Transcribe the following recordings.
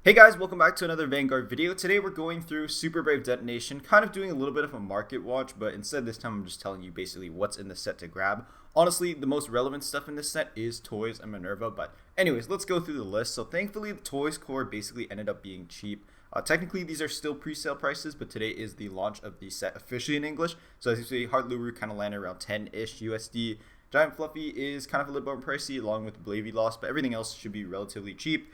Hey guys, welcome back to another Vanguard video. Today we're going through Super Brave Detonation, kind of doing a little bit of a market watch, but instead this time I'm just telling you basically what's in the set to grab. Honestly, the most relevant stuff in this set is toys and Manurva, but anyways, let's go through the list. So thankfully the toys core basically ended up being cheap. Technically these are still pre-sale prices, but today is the launch of the set officially in English. So as you see, Heart Luru kind of landed around 10-ish USD. Giant Fluffy is kind of a little bit more pricey along with Blavey Loss, but everything else should be relatively cheap.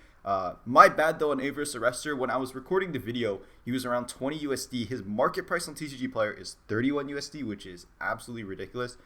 My bad though on Ava's Arrestor. When I was recording the video, he was around 20 USD. His market price on TCG Player is 31 USD, which is absolutely ridiculous.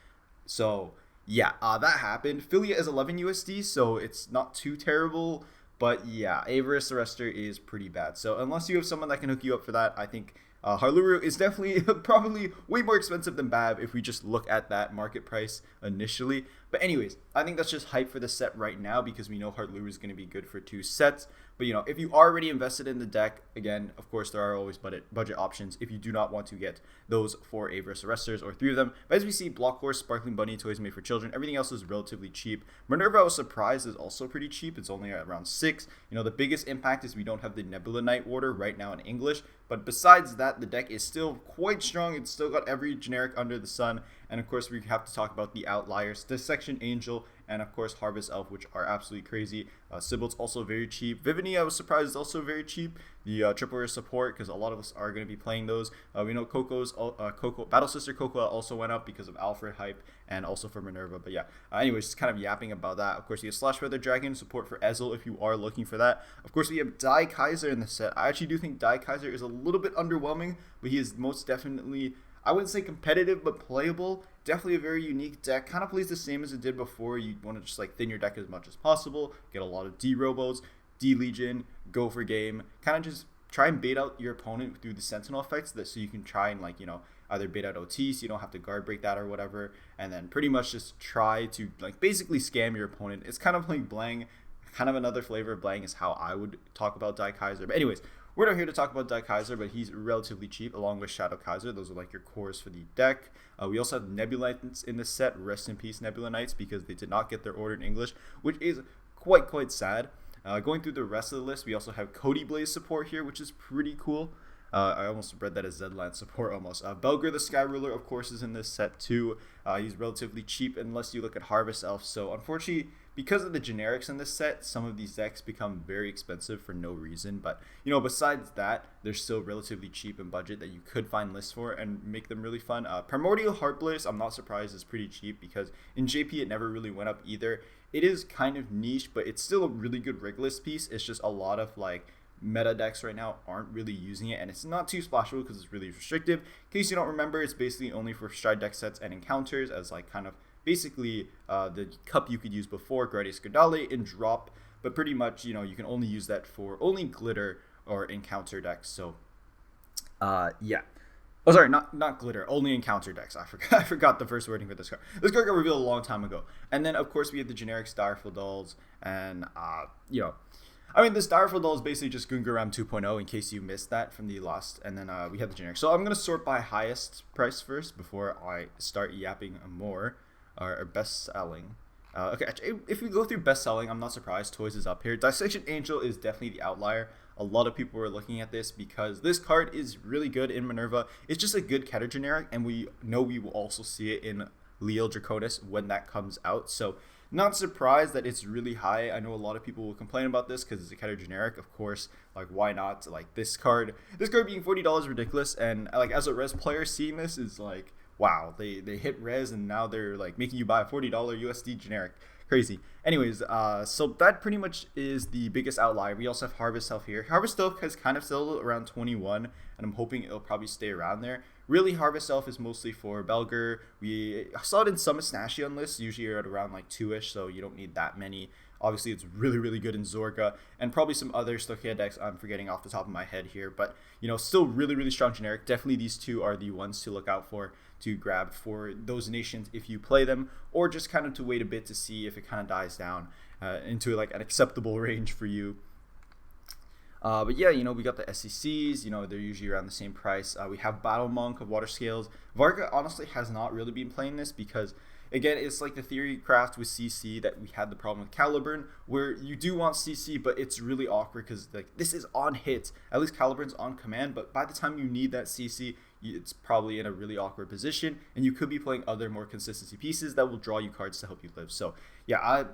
So yeah, that happened. Philia is 11 USD, so it's not too terrible. But yeah, Ava's Arrestor is pretty bad. So unless you have someone that can hook you up for that, I think Harluru is definitely probably way more expensive than Bab if we just look at that market price initially. But anyways, I think that's just hype for the set right now because we know Harluru is going to be good for 2 sets. But you know, if you are already invested in the deck, again, of course, there are always budget options if you do not want to get those 4 Ava's Arrestors or 3 of them. But as we see, Block Horse, Sparkling Bunny, toys made for children, everything else is relatively cheap. Manurva, I was surprised, is also pretty cheap. It's only at around 6. You know, the biggest impact is we don't have the Nebula Night Order right now in English. But besides that, the deck is still quite strong. It's still got every generic under the sun. And of course, we have to talk about the outliers, Dissection Angel, and of course Harvest Elf, which are absolutely crazy. Sybil's also very cheap. Viviny, I was surprised, is also very cheap. The triple rare support, because a lot of us are going to be playing those. We know Coco's Battle Sister Coco also went up because of Alfred hype and also for Manurva. But yeah, anyways, just kind of yapping about that. Of course, we have Slash Feather Dragon support for Ezel if you are looking for that. Of course, we have Daikaiser in the set. I actually do think Daikaiser is a little bit underwhelming, but he is most definitely, I wouldn't say competitive, but playable. Definitely a very unique deck. Kind of plays the same as it did before. You want to just like thin your deck as much as possible. Get a lot of D-Robos, D-Legion, go for game. Kind of just try and bait out your opponent through the Sentinel effects so you can try and like, you know, either bait out OT so you don't have to guard break that or whatever. And then pretty much just try to like basically scam your opponent. It's kind of like Blang. Kind of another flavor of Blang is how I would talk about Daikaiser. But anyways, we're not here to talk about Daikaiser, but he's relatively cheap along with Shadow Kaiser. Those are like your cores for the deck. We also have Nebula Knights in this set. Rest in peace, Nebula Knights, because they did not get their order in English, which is quite sad. Going through the rest of the list, we also have Cody Blaze support here, which is pretty cool. I almost read that as Zedland support almost. Belger the Sky Ruler, of course, is in this set too. He's relatively cheap unless you look at Harvest Elf. So unfortunately, because of the generics in this set, some of these decks become very expensive for no reason. But, you know, besides that, they're still relatively cheap in budget that you could find lists for and make them really fun. Primordial Heartblaze, I'm not surprised, is pretty cheap because in JP it never really went up either. It is kind of niche, but it's still a really good rig list piece. It's just a lot of, like, meta decks right now aren't really using it, and it's not too splashable because it's really restrictive. In case you don't remember, it's basically only for Stride deck sets and encounters as, like, kind of basically the cup you could use before Gradius Gardale in drop, but pretty much, you know, you can only use that for only glitter or encounter decks. So yeah. Oh, sorry, not glitter, only encounter decks. I forgot the first wording for this card. This card got revealed a long time ago. And then of course we have the generic Direful Dolls, and you know, I mean, this Direful Doll is basically just Gungaram 2.0 in case you missed that from the last. And then we have the generic. So I'm going to sort by highest price first before I start yapping more. Or best selling. Okay, if we go through best selling, I'm not surprised. Toys is up here. Dissection Angel is definitely the outlier. A lot of people were looking at this because this card is really good in Manurva. It's just a good Keter generic, and we know we will also see it in Leo Draconis when that comes out. So not surprised that it's really high. I know a lot of people will complain about this because it's a Keter generic. Of course, like why not? Like this card being $40 is ridiculous, and like as a res player seeing this is like, wow, they hit res and now they're like making you buy a $40 USD generic. Crazy. Anyways, so that pretty much is the biggest outlier. We also have Harvest Elf here. Harvest Elf has kind of settled around 21, and I'm hoping it'll probably stay around there. Really, Harvest Elf is mostly for Belger. We saw it in some Ashnashion lists. Usually you're at around like 2-ish, so you don't need that many. Obviously, it's really good in Zorga, and probably some other Stokia decks I'm forgetting off the top of my head here. But, you know, still really strong generic. Definitely these two are the ones to look out for, to grab for those nations if you play them, or just kind of to wait a bit to see if it kind of dies down into like an acceptable range for you. But yeah, you know, we got the SECs, you know, they're usually around the same price. We have Battle Monk of Water Scales. Varga honestly has not really been playing this because again, it's like the theory craft with CC that we had the problem with Caliburn, where you do want CC, but it's really awkward because like this is on hit. At least Caliburn's on command, but by the time you need that CC, it's probably in a really awkward position, and you could be playing other more consistency pieces that will draw you cards to help you live. So yeah,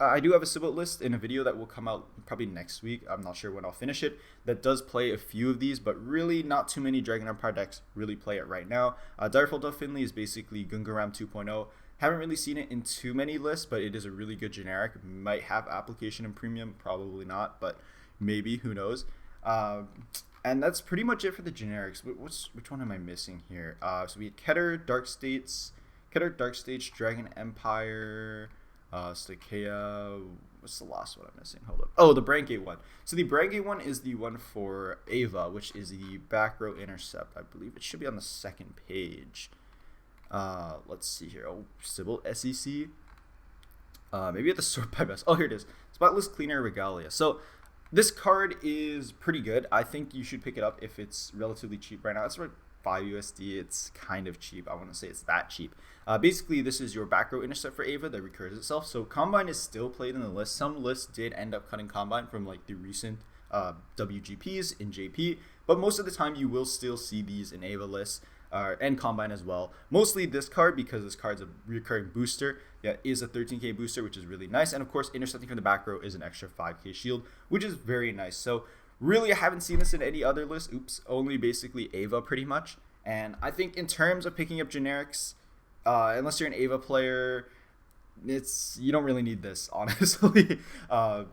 I do have a Sybil list in a video that will come out probably next week. I'm not sure when I'll finish it. That does play a few of these, but really not too many Dragon Empire decks really play it right now. Direful of Finley is basically Gungaram 2.0. Haven't really seen it in too many lists, but it is a really good generic. Might have application in premium, probably not, but maybe, who knows. And that's pretty much it for the generics. Which one am I missing here? So we had Keter, Dark States, Dragon Empire, Stakea. What's the last one I'm missing? Hold up. Oh, the Brandt Gate one. So the Brandt Gate one is the one for Ava, which is the back row intercept. I believe it should be on the second page. Let's see here. Oh, Sybil SEC. Maybe at the sort by best. Oh, here it is. Spotless Cleaner Regalia. So this card is pretty good. I think you should pick it up if it's relatively cheap right now. It's about 5 USD. It's kind of cheap. I wouldn't say it's that cheap. Basically, this is your back row intercept for Ava that recurs itself. So Combine is still played in the list. Some lists did end up cutting Combine from like the recent WGPs in JP, but most of the time you will still see these in Ava lists. And Combine as well. Mostly this card, because this card's a recurring booster. Yeah, is a 13k booster, which is really nice. And of course, intercepting from the back row is an extra 5k shield, which is very nice. So really, I haven't seen this in any other list. Oops, only basically Ava pretty much. And I think in terms of picking up generics, unless you're an Ava player, you don't really need this, honestly,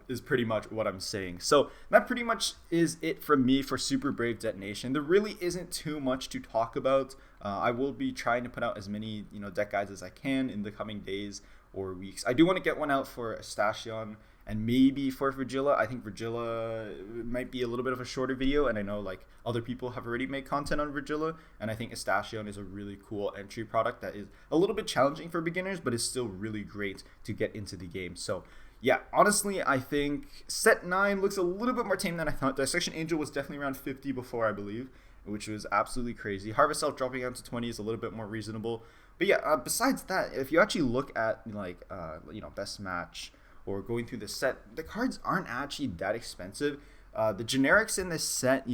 is pretty much what I'm saying. So that pretty much is it from me for Super Brave Detonation. There really isn't too much to talk about. I will be trying to put out as many deck guides as I can in the coming days or weeks. I do want to get one out for Astation and maybe for Virgilla. I think Virgilla might be a little bit of a shorter video, and I know like other people have already made content on Virgilla, and I think Astation is a really cool entry product that is a little bit challenging for beginners, but is still really great to get into the game. So yeah, honestly, I think set 9 looks a little bit more tame than I thought. Dissection Angel was definitely around 50 before, I believe, which was absolutely crazy. Harvest Elf dropping down to 20 is a little bit more reasonable. But yeah, besides that, if you actually look at like best match or going through the set, the cards aren't actually that expensive. The generics in this set,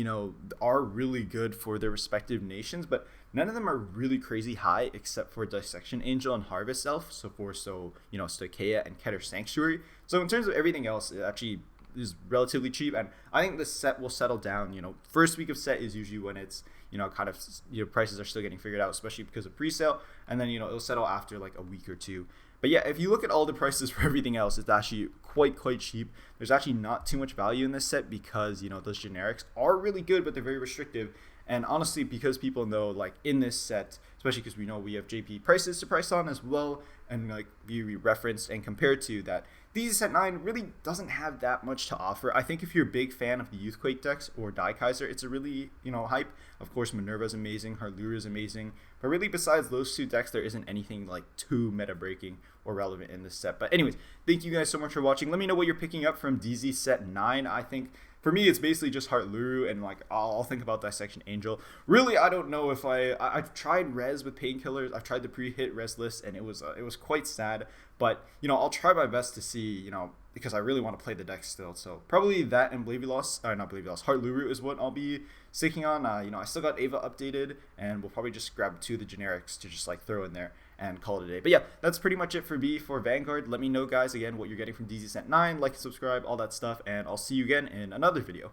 are really good for their respective nations, but none of them are really crazy high except for Dissection Angel and Harvest Elf. Stakea and Keter Sanctuary. So in terms of everything else, it actually is relatively cheap, and I think the set will settle down. First week of set is usually when it's prices are still getting figured out, especially because of pre-sale, and then it'll settle after like a week or two. But yeah, if you look at all the prices for everything else, it's actually quite cheap. There's actually not too much value in this set because those generics are really good, but they're very restrictive. And honestly, because people know, like in this set, especially because we know we have JP prices to price on as well, and like we referenced and compared to that, DZ set 9 really doesn't have that much to offer. I think if you're a big fan of the Youthquake decks or Daikaiser, it's a really hype. Of course, Manurva is amazing, Harluru is amazing, but really besides those two decks, there isn't anything like too meta breaking or relevant in this set. But anyways, thank you guys so much for watching. Let me know what you're picking up from DZ set 9. I think for me, it's basically just Harluru, and like I'll think about Dissection Angel. Really, I don't know if I've tried res with painkillers. I've tried the pre-hit res list, and it was quite sad. But I'll try my best to see because I really want to play the deck still. So probably that and Harluru is what I'll be sticking on. I still got Ava updated, and we'll probably just grab 2 of the generics to just like throw in there and call it a day. But yeah, that's pretty much it for me for Vanguard. Let me know, guys, again, what you're getting from DZ set 9. Like and subscribe, all that stuff, and I'll see you again in another video.